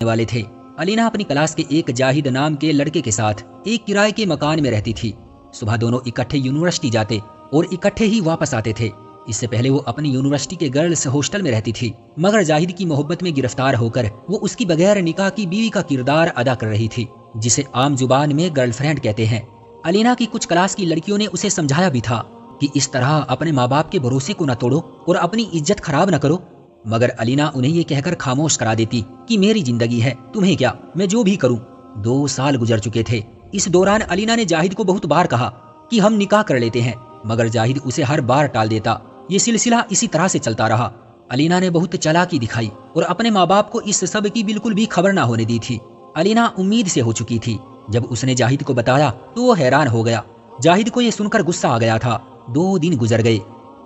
والے تھے۔ الینا اپنی کلاس کے ایک جاہد نام کے لڑکے کے ساتھ ایک کرائے کے مکان میں رہتی تھی۔ صبح دونوں اکٹھے یونیورسٹی جاتے اور اکٹھے ہی واپس آتے تھے۔ اس سے پہلے وہ اپنی یونیورسٹی کے گرلز ہاسٹل میں رہتی تھی، مگر جاہد کی محبت میں گرفتار ہو کر وہ اس کی بغیر نکاح کی بیوی کا کردار ادا کر رہی تھی، جسے عام زبان میں گرل فرینڈ کہتے ہیں۔ الینا کی کچھ کلاس کی لڑکیوں نے اسے سمجھایا بھی تھا کہ اس طرح اپنے ماں باپ کے بھروسے کو نہ توڑو اور اپنی عزت خراب نہ کرو، مگر الینا انہیں یہ کہہ کر خاموش کرا دیتی کہ میری زندگی ہے، تمہیں کیا، میں جو بھی کروں۔ 2 سال گزر چکے تھے۔ اس دوران الینا نے جاہد کو بہت بار کہا کہ ہم نکاح کر لیتے ہیں، مگر جاہد اسے ہر بار ٹال دیتا۔ یہ سلسلہ اسی طرح سے چلتا رہا۔ الینا نے بہت چالاکی دکھائی اور اپنے ماں باپ کو اس سب کی بالکل بھی خبر نہ ہونے دی تھی۔ الینا امید سے ہو چکی تھی۔ جب اس نے جاہد کو بتایا تو وہ حیران ہو گیا۔ جاہد کو یہ سن کر غصہ آ گیا تھا۔ 2 دن گزر گئے،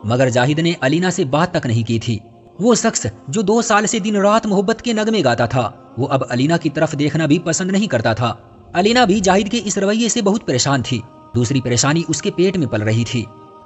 مگر جاہد نے الینا سے بات تک نہیں کی تھی۔ وہ شخص جو 2 سال سے دن رات محبت کے نغمے گاتا تھا، وہ اب الینا کی طرف دیکھنا بھی پسند نہیں کرتا تھا۔ الینا بھی جاہد کے اس رویے سے بہت پریشان تھی۔ دوسری پریشانی اس کے پیٹ میں پل رہی تھی۔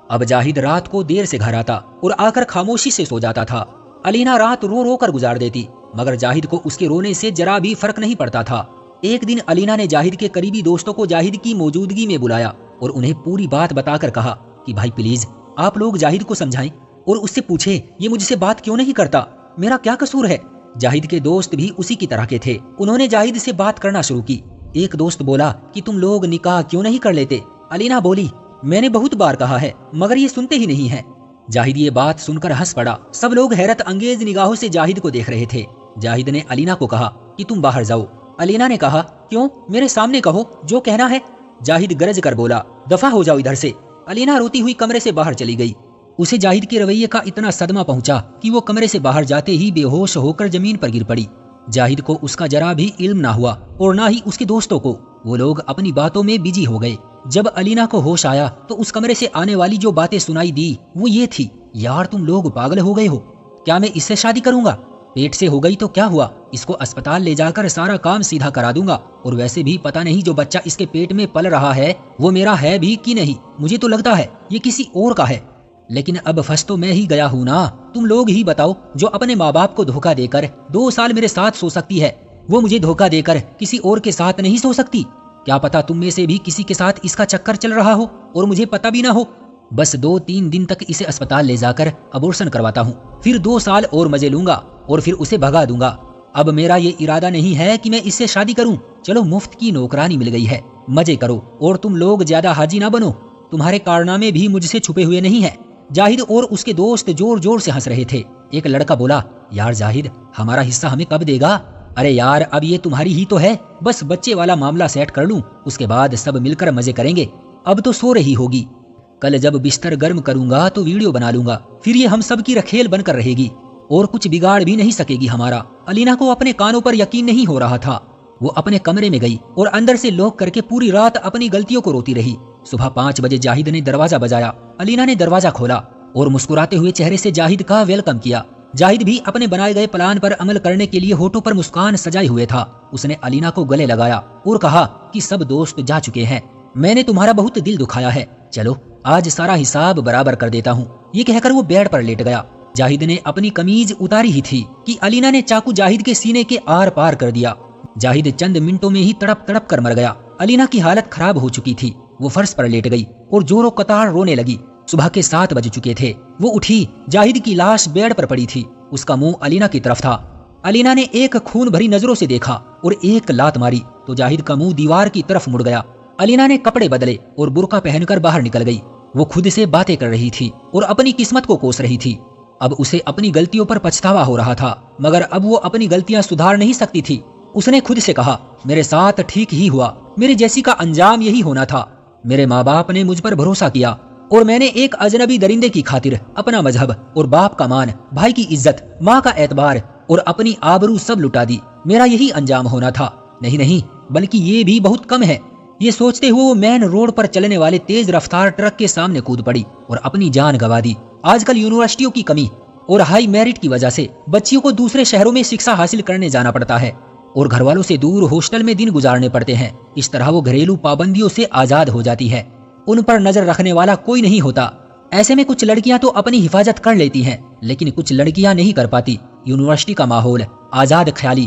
اب جاہد رات کو دیر سے گھر آتا اور آ کر خاموشی سے سو جاتا تھا۔ الینا رات رو رو کر گزار دیتی، مگر جاہد کو اس کے رونے سے ذرا بھی فرق نہیں پڑتا تھا۔ ایک دن الینا نے جاہد کے قریبی دوستوں کو جاہد کی موجودگی میں بلایا اور انہیں پوری بات بتا کر کہا کہ بھائی پلیز آپ لوگ جاہد کو سمجھائیں اور اس سے پوچھیں یہ مجھ سے بات کیوں نہیں کرتا، میرا کیا قصور ہے۔ جاہد کے دوست بھی اسی کی طرح کے تھے۔ انہوں نے جاہد سے بات کرنا شروع کی۔ ایک دوست بولا کہ تم لوگ نکاح کیوں نہیں کر لیتے؟ الینا بولی میں نے بہت بار کہا ہے، مگر یہ سنتے ہی نہیں ہیں۔ جاہد یہ بات سن کر ہنس پڑا۔ سب لوگ حیرت انگیز نگاہوں سے جاہد کو دیکھ رہے تھے۔ جاہد نے الینا کو کہا کہ تم باہر جاؤ۔ الینا نے کہا کیوں، میرے سامنے کہو جو کہنا ہے۔ جاہد گرج کر بولا دفع ہو جاؤ ادھر سے۔ الینا روتی ہوئی کمرے سے باہر چلی گئی۔ اسے جاہد کے رویے کا اتنا صدمہ پہنچا کہ وہ کمرے سے باہر جاتے ہی بے ہوش ہو کر زمین پر گر پڑی۔ جاہد کو اس کا ذرا بھی علم نہ ہوا اور نہ ہی اس کے دوستوں کو۔ وہ لوگ اپنی باتوں میں بزی ہو گئے۔ جب الینا کو ہوش آیا تو اس کمرے سے آنے والی جو باتیں سنائی دی وہ یہ تھی، یار تم لوگ پاگل ہو گئے ہو، کیا میں اس سے شادی کروں گا؟ پیٹ سے ہو گئی تو کیا ہوا، اس کو اسپتال لے جا کر سارا کام سیدھا کرا دوں گا، اور ویسے بھی پتہ نہیں جو بچہ اس کے پیٹ میں پل رہا ہے وہ میرا ہے بھی کہ نہیں، مجھے تو لگتا ہے یہ کسی اور کا ہے۔ لیکن اب پھنس تو میں ہی گیا ہوں نا۔ تم لوگ ہی بتاؤ، جو اپنے ماں باپ کو دھوکہ دے کر 2 سال میرے ساتھ سو سکتی ہے، وہ مجھے دھوکہ دے کر کسی اور کے ساتھ نہیں سو سکتی؟ کیا پتا تم میں سے بھی کسی کے ساتھ اس کا چکر چل رہا ہو اور مجھے پتہ بھی نہ ہو۔ بس 2-3 دن تک اسے اسپتال لے جا کر ابورشن کرواتا ہوں، پھر 2 سال اور مزے لوں گا اور پھر اسے بھگا دوں گا۔ اب میرا یہ ارادہ نہیں ہے کہ میں اس سے شادی کروں۔ چلو مفت کی نوکرانی مل گئی ہے، مزے کرو اور تم لوگ زیادہ حاجی نہ بنو، تمہارے کارنامے بھی مجھ سے چھپے ہوئے نہیں ہیں۔ جاہد اور اس کے دوست زور زور سے ہنس رہے تھے۔ ایک لڑکا بولا یار جاہد ہمارا حصہ ہمیں کب دے گا؟ ارے یار اب یہ تمہاری ہی تو ہے، بس بچے والا معاملہ سیٹ کر لوں، اس کے بعد سب مل کر مزے کریں گے۔ اب تو سو رہی ہوگی، کل جب بستر گرم کروں گا تو ویڈیو بنا لوں گا، پھر یہ ہم سب کی رکھیل بن کر رہے گی اور کچھ بگاڑ بھی نہیں سکے گی ہمارا۔ الینا کو اپنے کانوں پر یقین نہیں ہو رہا تھا۔ وہ اپنے کمرے میں گئی اور اندر سے لوک کر کے پوری رات اپنی غلطیوں کو روتی رہی۔ صبح 5 بجے جاہد نے دروازہ بجایا۔ الینا نے دروازہ کھولا اور مسکراتے ہوئے چہرے سے جاہد کا ویلکم کیا۔ جاہد بھی اپنے بنائے گئے پلان پر عمل کرنے کے لیے ہونٹوں پر مسکان سجائے ہوئے تھا۔ اس نے الینا کو گلے لگایا اور کہا کہ سب دوست جا چکے ہیں، میں نے تمہارا بہت دل دکھایا ہے، چلو آج سارا حساب برابر کر دیتا ہوں۔ یہ کہہ کر وہ بیڈ پر لیٹ گیا۔ جاہد نے اپنی قمیض اتاری ہی تھی کہ الینا نے چاقو جاہد کے سینے کے آر پار کر دیا۔ جاہد چند منٹوں میں ہی تڑپ تڑپ کر مر گیا۔ الینا کی حالت خراب ہو چکی تھی۔ وہ فرش پر لیٹ گئی اور زوروں قطار رونے لگی۔ صبح کے 7 بج چکے تھے۔ وہ اٹھی، جاہد کی لاش بیڈ پر پڑی تھی، اس کا منہ الینا کی طرف تھا۔ الینا نے ایک خون بھری نظروں سے دیکھا اور ایک لات ماری تو جاہد کا منہ دیوار کی طرف مڑ گیا۔ الینا نے کپڑے بدلے اور برقع پہن کر باہر نکل گئی۔ وہ خود سے باتیں کر رہی تھی اور اپنی قسمت کو کوس رہی تھی۔ اب اسے اپنی غلطیوں پر پچھتاوا ہو رہا تھا، مگر اب وہ اپنی غلطیاں سدھار نہیں سکتی تھی۔ اس نے خود سے کہا میرے ساتھ ٹھیک ہی ہوا، میرے جیسی کا انجام یہی ہونا تھا۔ میرے ماں باپ نے مجھ پر بھروسہ کیا اور میں نے ایک اجنبی درندے کی خاطر اپنا مذہب اور باپ کا مان، بھائی کی عزت، ماں کا اعتبار اور اپنی آبرو سب لٹا دی۔ میرا یہی انجام ہونا تھا۔ نہیں بلکہ یہ بھی بہت کم ہے۔ یہ سوچتے ہوئے وہ مین روڈ پر چلنے والے تیز رفتار ٹرک کے سامنے کود پڑی اور اپنی جان گنوا دی۔ آج کل یونیورسٹیوں کی کمی اور ہائی میرٹ کی وجہ سے بچیوں کو دوسرے شہروں میں شکشا حاصل کرنے جانا پڑتا ہے اور گھر والوں سے دور ہاسٹل میں دن گزارنے پڑتے ہیں۔ اس طرح وہ گھریلو پابندیوں سے آزاد ہو جاتی ہے، ان پر نظر رکھنے والا کوئی نہیں ہوتا۔ ایسے میں کچھ لڑکیاں تو اپنی حفاظت کر لیتی ہیں، لیکن کچھ لڑکیاں نہیں کر پاتی۔ یونیورسٹی کا ماحول، آزاد خیالی